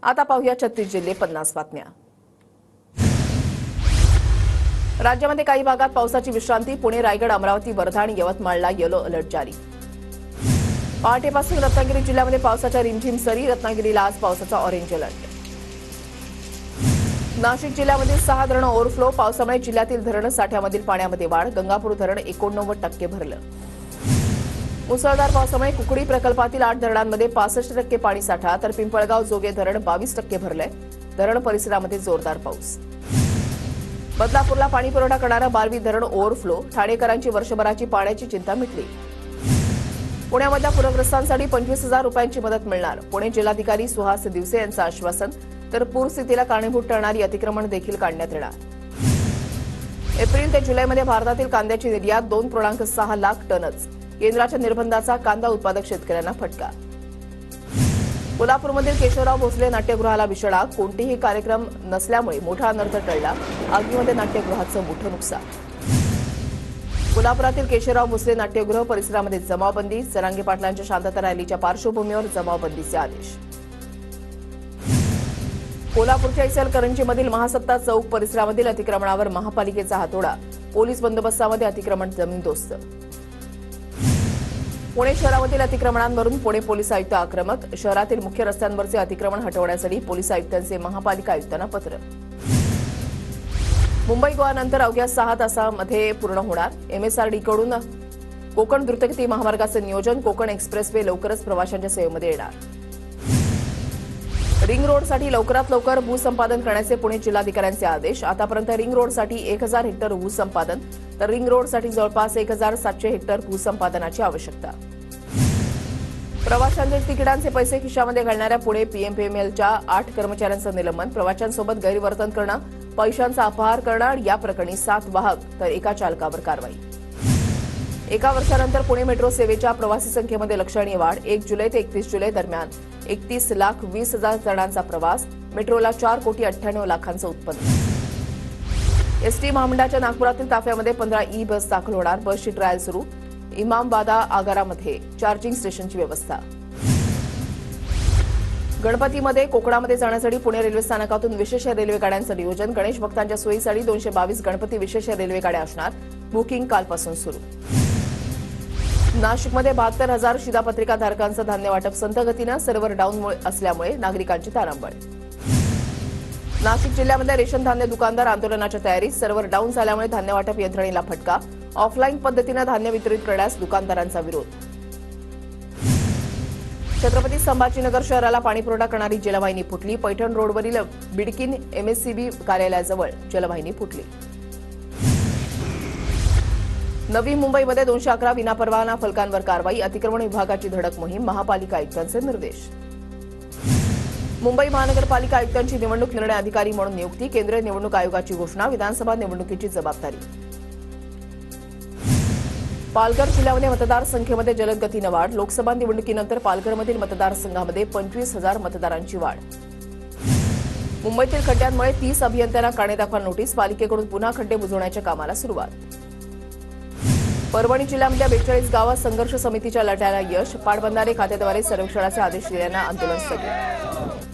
आता पाहूया 36 जिल्हे 50 बातम्या। राज्यामध्ये काही भागात पावसाची विश्रांती। पुणे, रायगड, अमरावती, वर्धा आणि यवतमाळला येलो अलर्ट जारी। पहाटेपासून रत्नागिरी जिल्ह्यामध्ये पावसाच्या रिमझिम सरी। रत्नागिरीला आज पावसाचा ऑरेंज अलर्ट। नाशिक जिल्ह्यामध्ये 6 धरणं ओव्हरफ्लो। पावसामुळे जिल्ह्यातील धरण साठ्यामधील पाण्यामध्ये वाढ। गंगापूर धरण 89% भरलं। मुसळधार पावसामुळे कुकडी प्रकल्पातील 8 धरणांमध्ये 65% पाणी साठा, तर पिंपळगाव जोगे धरण 22% भरलंय। धरण परिसरामध्ये जोरदार पाऊस। बदलापूरला पाणी पुरवठा करणारं बारवी धरण ओव्हरफ्लो। ठाणेकरांची वर्षभराची पाण्याची चिंता मिटली। पुण्यामधल्या पूरग्रस्तांसाठी 25,000 रुपयांची मदत मिळणार। पुणे जिल्हाधिकारी सुहास दिवसे यांचं आश्वासन। तर पूरस्थितीला कारणीभूत ठरणारी अतिक्रमण देखील काढण्यात येणार। एप्रिल ते जुलैमध्ये भारतातील कांद्याची निर्यात 2.6 लाख टनच। केंद्राच्या निर्बंधाचा कांदा उत्पादक शेतकऱ्यांना फटका। कोल्हापूरमधील केशवराव भोसले नाट्यगृहाला भीषण आग। कोणतेही कार्यक्रम नसल्यामुळे मोठा अनर्थ टळला। आगीमध्ये नाट्यगृहाचं मोठं नुकसान। कोल्हापुरातील केशवराव भोसले नाट्यगृह परिसरामध्ये जमावबंदी। जरांगे पाटलांच्या शांतता रॅलीच्या पार्श्वभूमीवर जमावबंदीचे आदेश। कोल्हापूरच्या इचलकरंजीमधील महासत्ता चौक परिसरामधील अतिक्रमणावर महापालिकेचा हातोडा। पोलीस बंदोबस्तामध्ये अतिक्रमण जमीनदोस्त। पुणे शहरामधील अतिक्रमणांवरून पुणे पोलीस आयुक्त आक्रमक। शहरातील मुख्य रस्त्यांवरचे अतिक्रमण हटवण्यासाठी पोलीस आयुक्तांचे महापालिका आयुक्तांना पत्र। मुंबई गोवानंतर अवघ्या 6 तासांमध्ये पूर्ण होणार। MSRDकडून कोकण द्रुतगती महामार्गाचे नियोजन। कोकण एक्सप्रेसवे लवकरच प्रवाशांच्या सेवेमध्ये येणार। रिंग रोडसाठी लवकरात लवकर भूसंपादन करण्याचे पुणे जिल्हाधिकाऱ्यांचे आदेश। आतापर्यंत रिंग रोडसाठी 1000 हेक्टर भूसंपादन, तर रिंग रोडसाठी जवळपास 1700 हेक्टर भूसंपादनाची आवश्यकता। प्रवाशांच्या तिकिटांचे पैसे खिशामध्ये घालणाऱ्या पुणे PMPMLच्या 8 कर्मचाऱ्यांचं निलंबन। प्रवाशांसोबत गैरवर्तन करणं, पैशांचा अपहार करणं या प्रकरणी 7 वाहक तर एका चालकावर कारवाई। 1 वर्षानंतर पुणे मेट्रो सेवेच्या प्रवासी संख्येमध्ये लक्षणीय वाढ। 1 जुलै ते 31 जुलै दरम्यान 31,20,000 जणांचा प्रवास। मेट्रोला 4,98,00,000चं उत्पन्न। एसटी महामंडळाच्या नागपुरातील ताफ्यामध्ये 15 ई बस दाखल होणार। बसची ट्रायल सुरू। इमामबादा आगारामध्ये चार्जिंग स्टेशनची व्यवस्था। गणपतीमध्ये कोकणामध्ये जाण्यासाठी पुणे रेल्वे स्थानकातून विशेष रेल्वे गाड्यांचं नियोजन। गणेश भक्तांच्या सोयीसाठी 222 गणपती विशेष रेल्वे गाड्या असणार। बुकिंग कालपासून सुरू। नाशिकमध्ये 72,000 शिधापत्रिकाधारकांचं धान्य वाटप संथ गतीनं। सर्व्हर डाऊन असल्यामुळे नागरिकांची तारांबळ। नाशिक जिल्ह्यामध्ये रेशन धान्य दुकानदार आंदोलनाच्या तयारीत। सर्व्हर डाऊन झाल्यामुळे धान्य वाटप यंत्रणेला फटका। ऑफलाईन पद्धतीनं धान्य वितरित करण्यास दुकानदारांचा विरोध। छत्रपती संभाजीनगर शहराला पाणीपुरवठा करणारी जलवाहिनी फुटली। पैठण रोडवरील बिडकीन MSCB कार्यालयाजवळ जलवाहिनी फुटली। नवी मुंबईमध्ये 211 विनापरवाना फलकांवर कारवाई। अतिक्रमण विभागाची धडक मोहीम। महापालिका आयुक्तांचे निर्देश। मुंबई महानगरपालिका आयुक्तांची निवडणूक निर्णय अधिकारी म्हणून नियुक्ती। केंद्रीय निवडणूक आयोगाची घोषणा। विधानसभा निवडणुकीची जबाबदारी। पालघर जिल्ह्यामध्ये मतदारसंख्येमध्ये जलद गतीनं वाढ। लोकसभा निवडणुकीनंतर पालघरमधील मतदारसंघामध्ये 25,000 मतदारांची वाढ। मुंबईतील खड्ड्यांमुळे 30 अभियंत्यांना काढेदाखल नोटीस। पालिकेकडून पुन्हा खड्डे बुजवण्याच्या कामाला सुरुवात। परभणी जिल्ह्यामधल्या 42 गावात संघर्ष समितीच्या लढ्याला यश। पाटबंधारे खात्याद्वारे सर्वेक्षणाचे आदेश दिल्यानं आंदोलन स्थगित।